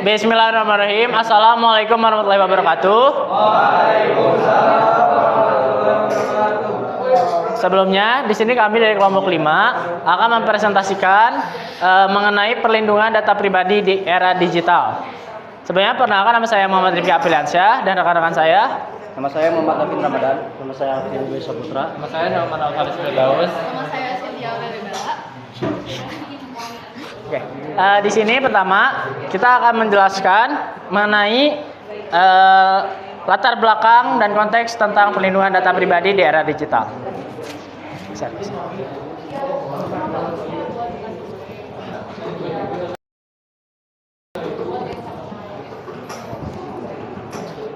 Bismillahirrahmanirrahim. Assalamualaikum warahmatullahi wabarakatuh. Sebelumnya, di sini kami dari kelompok 5 akan mempresentasikan mengenai perlindungan data pribadi di era digital. Sebelumnya, perkenalkan nama saya Muhammad Rifki Apiliansyah dan rekan-rekan saya. Nama saya Muhammad David Ramadan. Nama saya Alfian Dwi Saputra. Nama saya Muhammad Al-Faris Firdaus. Nama saya Cynthia Aurelia. Oke, di sini pertama kita akan menjelaskan mengenai latar belakang dan konteks tentang perlindungan data pribadi di era digital.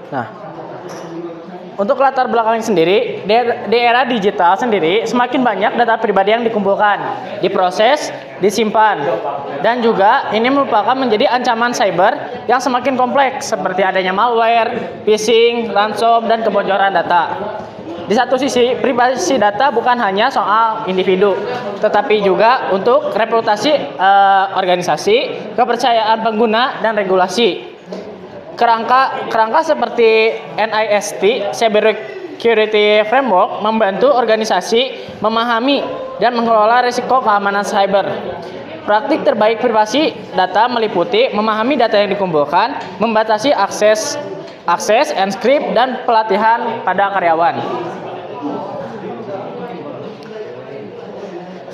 Nah, untuk latar belakang sendiri, di era digital sendiri semakin banyak data pribadi yang dikumpulkan, diproses, disimpan, dan juga ini merupakan menjadi ancaman cyber yang semakin kompleks seperti adanya malware, phishing, ransom, dan kebocoran data. Di satu sisi, privasi data bukan hanya soal individu, tetapi juga untuk reputasi organisasi, kepercayaan pengguna, dan regulasi. Kerangka seperti NIST, Cyber Security Framework, membantu organisasi memahami dan mengelola risiko keamanan cyber. Praktik terbaik privasi data meliputi memahami data yang dikumpulkan, membatasi akses, enkripsi, dan pelatihan pada karyawan.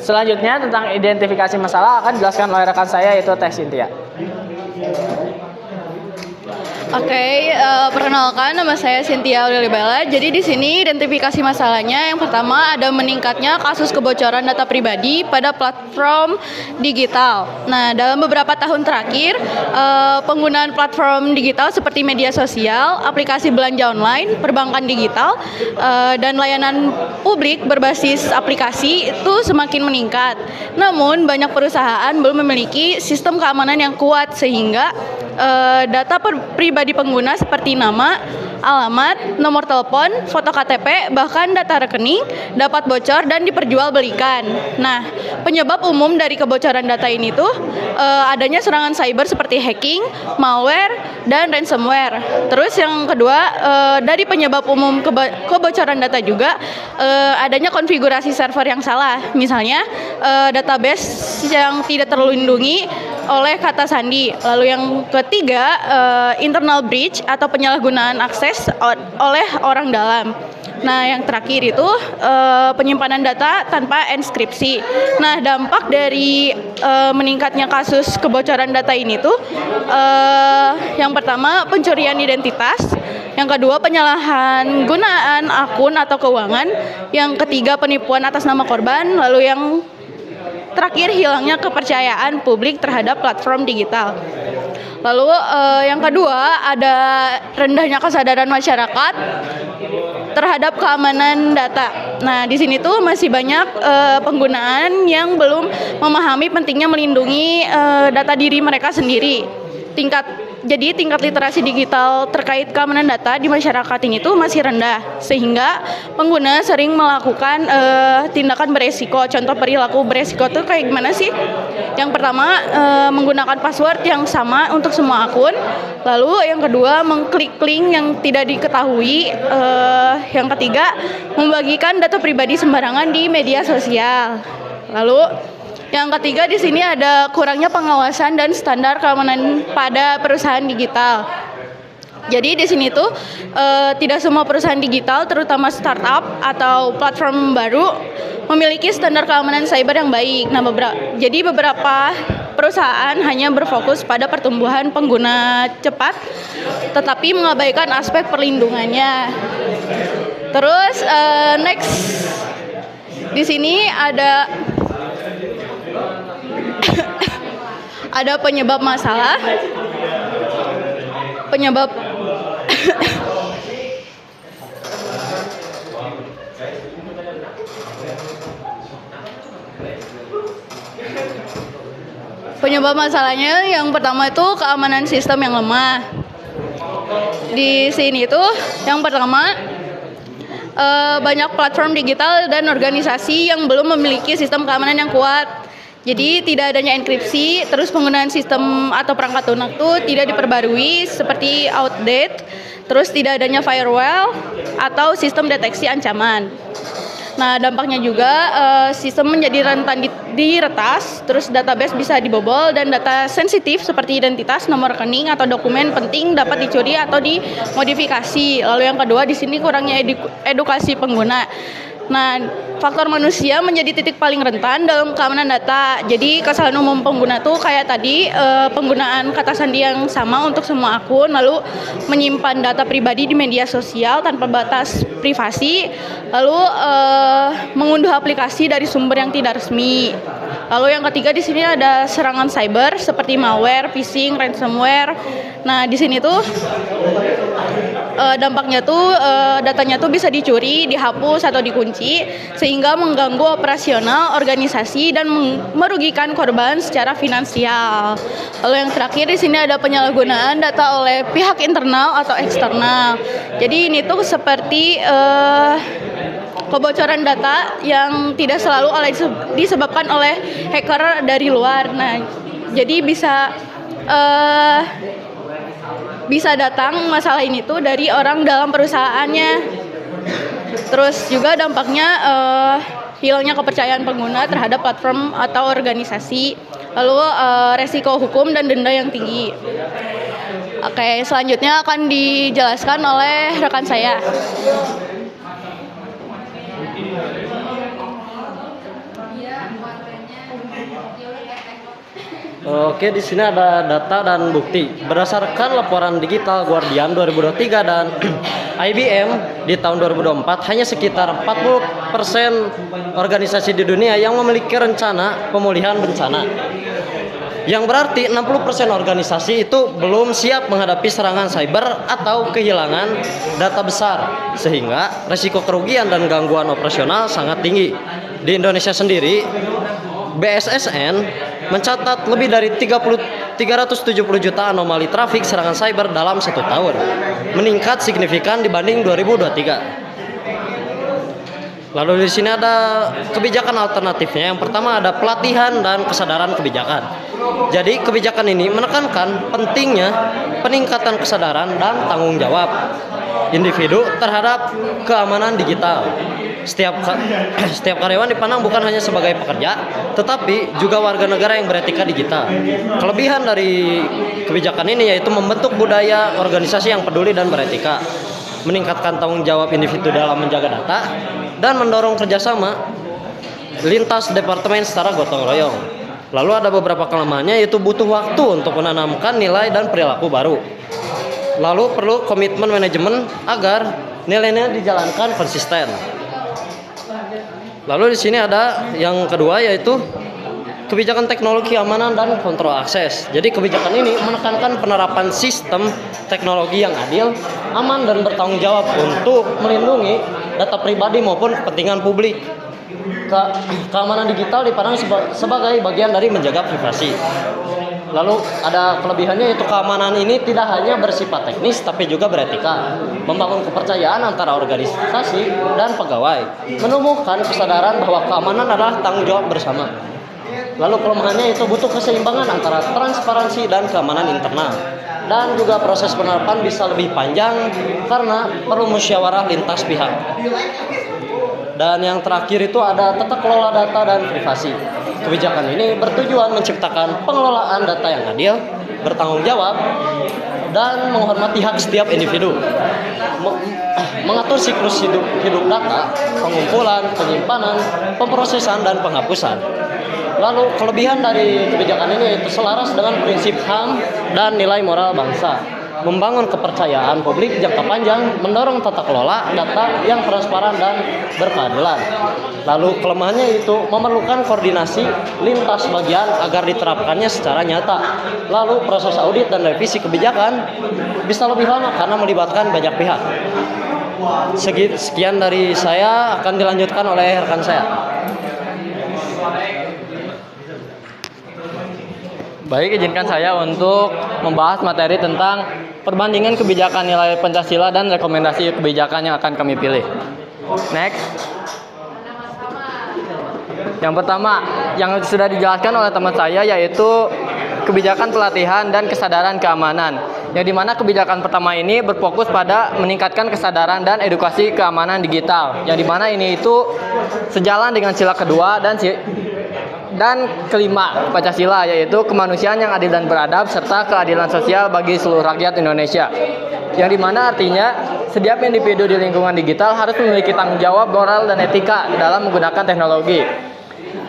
Selanjutnya tentang identifikasi masalah akan dijelaskan oleh rekan saya yaitu Teh Cynthia. Oke, perkenalkan nama saya Cynthia Aurelia. Jadi di sini identifikasi masalahnya yang pertama ada meningkatnya kasus kebocoran data pribadi pada platform digital. Nah, dalam beberapa tahun terakhir, penggunaan platform digital seperti media sosial, aplikasi belanja online, perbankan digital, dan layanan publik berbasis aplikasi itu semakin meningkat. Namun, banyak perusahaan belum memiliki sistem keamanan yang kuat sehingga data pribadi pengguna seperti nama, alamat, nomor telepon, foto KTP, bahkan data rekening dapat bocor dan diperjualbelikan. Nah, penyebab umum dari kebocoran data ini tuh adanya serangan cyber seperti hacking, malware, dan ransomware. Terus yang kedua, dari penyebab umum kebocoran data juga adanya konfigurasi server yang salah. Misalnya database yang tidak terlindungi oleh kata sandi. Lalu yang ketiga, internal breach atau penyalahgunaan akses oleh orang dalam. Nah, yang terakhir itu penyimpanan data tanpa enskripsi. Nah, dampak dari meningkatnya kasus kebocoran data ini tuh yang pertama pencurian identitas, yang kedua penyalahan gunaan akun atau keuangan, yang ketiga penipuan atas nama korban, lalu yang terakhir hilangnya kepercayaan publik terhadap platform digital. Lalu yang kedua ada rendahnya kesadaran masyarakat terhadap keamanan data. Nah, di sini tuh masih banyak penggunaan yang belum memahami pentingnya melindungi data diri mereka sendiri. Jadi tingkat literasi digital terkait keamanan data di masyarakat ini tuh masih rendah, sehingga pengguna sering melakukan tindakan beresiko. Contoh perilaku beresiko tuh kayak gimana sih? Yang pertama, menggunakan password yang sama untuk semua akun. Lalu yang kedua, mengklik link yang tidak diketahui. Yang ketiga, membagikan data pribadi sembarangan di media sosial. Lalu yang ketiga di sini ada kurangnya pengawasan dan standar keamanan pada perusahaan digital. Jadi di sini tuh tidak semua perusahaan digital, terutama startup atau platform baru, memiliki standar keamanan cyber yang baik. Nah, jadi beberapa perusahaan hanya berfokus pada pertumbuhan pengguna cepat, tetapi mengabaikan aspek perlindungannya. Terus next di sini ada penyebab masalah, penyebab masalahnya yang pertama itu keamanan sistem yang lemah. Di sini tuh yang pertama banyak platform digital dan organisasi yang belum memiliki sistem keamanan yang kuat. Jadi tidak adanya enkripsi, terus penggunaan sistem atau perangkat lunak tuh tidak diperbarui seperti outdate, terus tidak adanya firewall atau sistem deteksi ancaman. Nah, dampaknya juga sistem menjadi rentan diretas, terus database bisa dibobol dan data sensitif seperti identitas, nomor rekening atau dokumen penting dapat dicuri atau dimodifikasi. Lalu yang kedua di sini kurangnya edukasi pengguna. Nah, faktor manusia menjadi titik paling rentan dalam keamanan data. Jadi kesalahan umum pengguna tuh kayak tadi penggunaan kata sandi yang sama untuk semua akun, lalu menyimpan data pribadi di media sosial tanpa batas privasi, lalu mengunduh aplikasi dari sumber yang tidak resmi. Lalu yang ketiga di sini ada serangan cyber seperti malware, phishing, ransomware. Nah, di sini tuh dampaknya tuh datanya tuh bisa dicuri, dihapus atau dikunci sehingga mengganggu operasional organisasi dan merugikan korban secara finansial. Lalu yang terakhir di sini ada penyalahgunaan data oleh pihak internal atau eksternal. Jadi ini tuh seperti kebocoran data yang tidak selalu disebabkan oleh hacker dari luar. Nah, jadi bisa datang masalah ini tuh dari orang dalam perusahaannya. Terus juga dampaknya hilangnya kepercayaan pengguna terhadap platform atau organisasi. Lalu resiko hukum dan denda yang tinggi. Oke, selanjutnya akan dijelaskan oleh rekan saya. Oke, di sini ada data dan bukti. Berdasarkan laporan digital Guardian 2023 dan IBM di tahun 2024, hanya sekitar 40% organisasi di dunia yang memiliki rencana pemulihan bencana. Yang berarti 60% organisasi itu belum siap menghadapi serangan cyber atau kehilangan data besar, sehingga risiko kerugian dan gangguan operasional sangat tinggi. Di Indonesia sendiri, BSSN mencatat lebih dari 370 juta anomali trafik serangan cyber dalam 1 tahun, meningkat signifikan dibanding 2023. Lalu di sini ada kebijakan alternatifnya. Yang pertama ada pelatihan dan kesadaran kebijakan. Jadi kebijakan ini menekankan pentingnya peningkatan kesadaran dan tanggung jawab individu terhadap keamanan digital. Setiap karyawan dipandang bukan hanya sebagai pekerja, tetapi juga warga negara yang beretika digital. Kelebihan dari kebijakan ini yaitu membentuk budaya organisasi yang peduli dan beretika, meningkatkan tanggung jawab individu dalam menjaga data, dan mendorong kerjasama lintas departemen secara gotong royong. Lalu ada beberapa kelemahannya, yaitu butuh waktu untuk menanamkan nilai dan perilaku baru. Lalu perlu komitmen manajemen agar nilainya dijalankan konsisten. Lalu di sini ada yang kedua, yaitu kebijakan teknologi keamanan dan kontrol akses. Jadi kebijakan ini menekankan penerapan sistem teknologi yang adil, aman dan bertanggung jawab untuk melindungi data pribadi maupun kepentingan publik. Keamanan digital dipandang sebagai bagian dari menjaga privasi. Lalu ada kelebihannya, yaitu keamanan ini tidak hanya bersifat teknis tapi juga beretika, membangun kepercayaan antara organisasi dan pegawai, menumbuhkan kesadaran bahwa keamanan adalah tanggung jawab bersama. Lalu kelemahannya itu butuh keseimbangan antara transparansi dan keamanan internal, dan juga proses penerapan bisa lebih panjang karena perlu musyawarah lintas pihak. Dan yang terakhir itu ada tata kelola data dan privasi. Kebijakan ini bertujuan menciptakan pengelolaan data yang adil, bertanggung jawab, dan menghormati hak setiap individu. Mengatur siklus hidup data, pengumpulan, penyimpanan, pemrosesan, dan penghapusan. Lalu kelebihan dari kebijakan ini yaitu selaras dengan prinsip HAM dan nilai moral bangsa, membangun kepercayaan publik jangka panjang, mendorong tata kelola data yang transparan dan berkeadilan. Lalu kelemahannya itu memerlukan koordinasi lintas bagian agar diterapkannya secara nyata. Lalu proses audit dan revisi kebijakan bisa lebih lama karena melibatkan banyak pihak. Sekian dari saya, akan dilanjutkan oleh rekan saya. Baik, izinkan saya untuk membahas materi tentang perbandingan kebijakan nilai Pancasila dan rekomendasi kebijakan yang akan kami pilih. Next. Yang pertama, yang sudah dijelaskan oleh teman saya yaitu kebijakan pelatihan dan kesadaran keamanan. Yang dimana kebijakan pertama ini berfokus pada meningkatkan kesadaran dan edukasi keamanan digital. Yang dimana ini itu sejalan dengan sila kedua dan kelima Pancasila, yaitu kemanusiaan yang adil dan beradab serta keadilan sosial bagi seluruh rakyat Indonesia. Yang dimana artinya setiap individu di lingkungan digital harus memiliki tanggung jawab moral dan etika dalam menggunakan teknologi.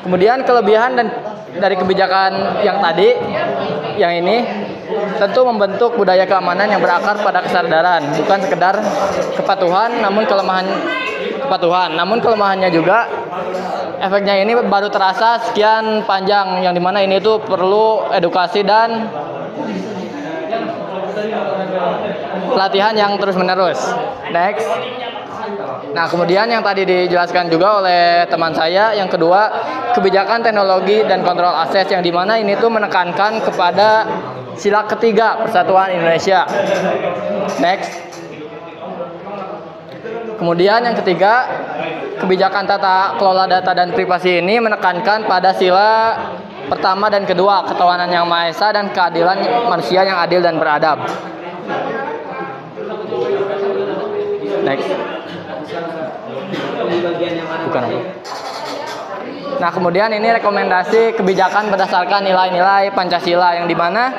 Kemudian kelebihan dari kebijakan yang tadi, yang ini tentu membentuk budaya keamanan yang berakar pada kesadaran, bukan sekedar kepatuhan, namun kelemahannya juga efeknya ini baru terasa sekian panjang, yang dimana ini tuh perlu edukasi dan pelatihan yang terus-menerus. Next. Nah, kemudian yang tadi dijelaskan juga oleh teman saya, yang kedua, kebijakan teknologi dan kontrol akses, yang dimana ini tuh menekankan kepada sila ketiga Persatuan Indonesia. Next. Kemudian yang ketiga, kebijakan tata kelola data dan privasi ini menekankan pada sila pertama dan kedua, ketuhanan yang Maha Esa dan keadilan manusia yang adil dan beradab. Next. Bukan apa. Nah, kemudian ini rekomendasi kebijakan berdasarkan nilai-nilai Pancasila, yang dimana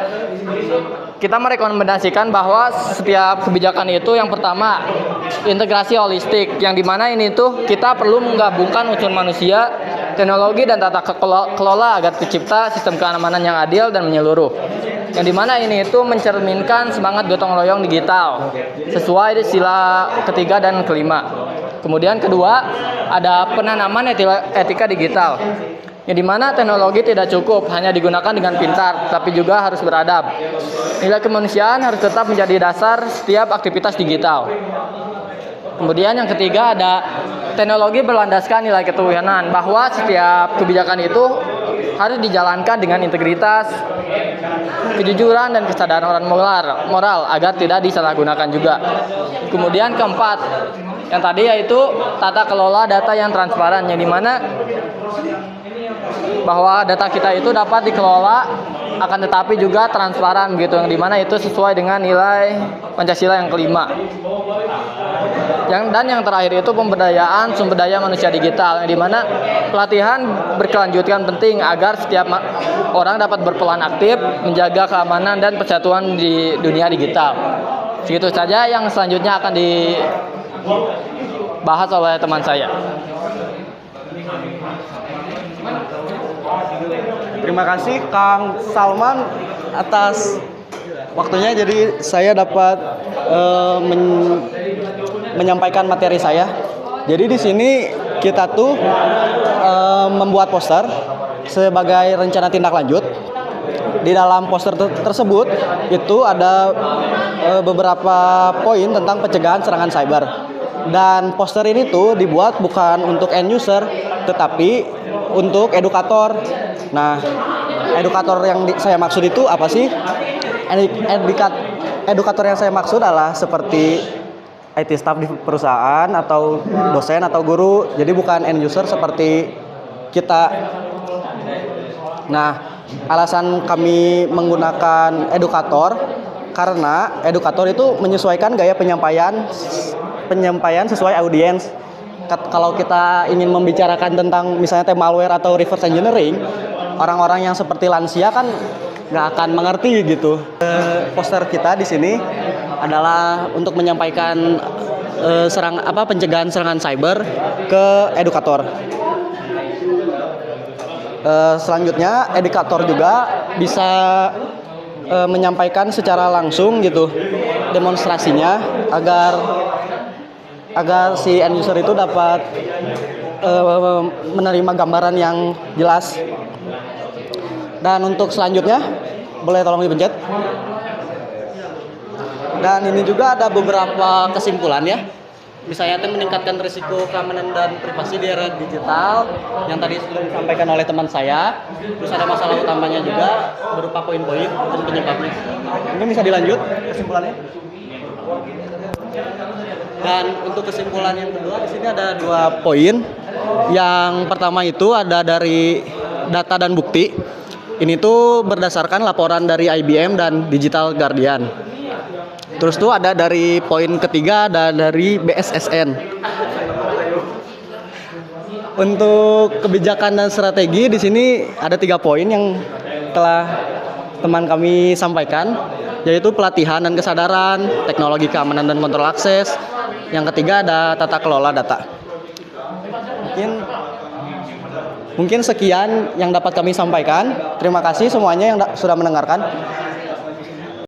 kita merekomendasikan bahwa setiap kebijakan itu yang pertama integrasi holistik, yang dimana ini tuh kita perlu menggabungkan unsur manusia, teknologi dan tata kelola agar tercipta sistem keamanan yang adil dan menyeluruh. Yang dimana ini itu mencerminkan semangat gotong royong digital sesuai sila ketiga dan kelima. Kemudian kedua, ada penanaman etika digital, yang dimana teknologi tidak cukup hanya digunakan dengan pintar, tapi juga harus beradab. Nilai kemanusiaan harus tetap menjadi dasar setiap aktivitas digital. Kemudian yang ketiga, ada teknologi berlandaskan nilai ketuhanan, bahwa setiap kebijakan itu harus dijalankan dengan integritas, kejujuran dan kesadaran moral agar tidak disalahgunakan juga. Kemudian keempat, yang tadi yaitu tata kelola data yang transparan, yang dimana bahwa data kita itu dapat dikelola akan tetapi juga transparan begitu, yang dimana itu sesuai dengan nilai Pancasila yang kelima. Dan yang terakhir itu pemberdayaan sumber daya manusia digital, yang dimana pelatihan berkelanjutan penting agar setiap orang dapat berperan aktif menjaga keamanan dan persatuan di dunia digital. Segitu saja, yang selanjutnya akan dibahas oleh teman saya. Terima kasih Kang Salman atas waktunya. Jadi saya dapat menyampaikan materi saya. Jadi di sini kita tuh membuat poster sebagai rencana tindak lanjut. Di dalam poster tersebut itu ada beberapa poin tentang pencegahan serangan cyber. Dan poster ini tuh dibuat bukan untuk end user, tetapi untuk edukator. Nah, edukator yang saya maksud itu apa sih? Edukator yang saya maksud adalah seperti IT staff di perusahaan atau dosen atau guru. Jadi bukan end user seperti kita. Nah, alasan kami menggunakan edukator karena edukator itu menyesuaikan gaya penyampaian sesuai audiens. Kalau kita ingin membicarakan tentang misalnya tema malware atau reverse engineering, orang-orang yang seperti lansia kan nggak akan mengerti gitu. Poster kita di sini adalah untuk menyampaikan pencegahan serangan cyber ke edukator. Selanjutnya edukator juga bisa menyampaikan secara langsung gitu demonstrasinya agar si end user itu dapat menerima gambaran yang jelas. Dan untuk selanjutnya boleh tolong dipencet. Dan ini juga ada beberapa kesimpulan ya. Misalnya meningkatkan risiko keamanan dan privasi di era digital yang tadi sudah disampaikan oleh teman saya. Terus ada masalah utamanya juga berupa poin-poin dan penyebabnya. Mungkin bisa dilanjut kesimpulannya. Dan untuk kesimpulan yang kedua di sini ada 2 poin. Yang pertama itu ada dari data dan bukti. Ini tuh berdasarkan laporan dari IBM dan Digital Guardian. Terus tuh ada dari poin ketiga, ada dari BSSN. Untuk kebijakan dan strategi di sini ada 3 poin yang telah teman kami sampaikan, yaitu pelatihan dan kesadaran, teknologi keamanan dan kontrol akses. Yang ketiga ada tata kelola data. Mungkin sekian yang dapat kami sampaikan. Terima kasih semuanya yang sudah mendengarkan.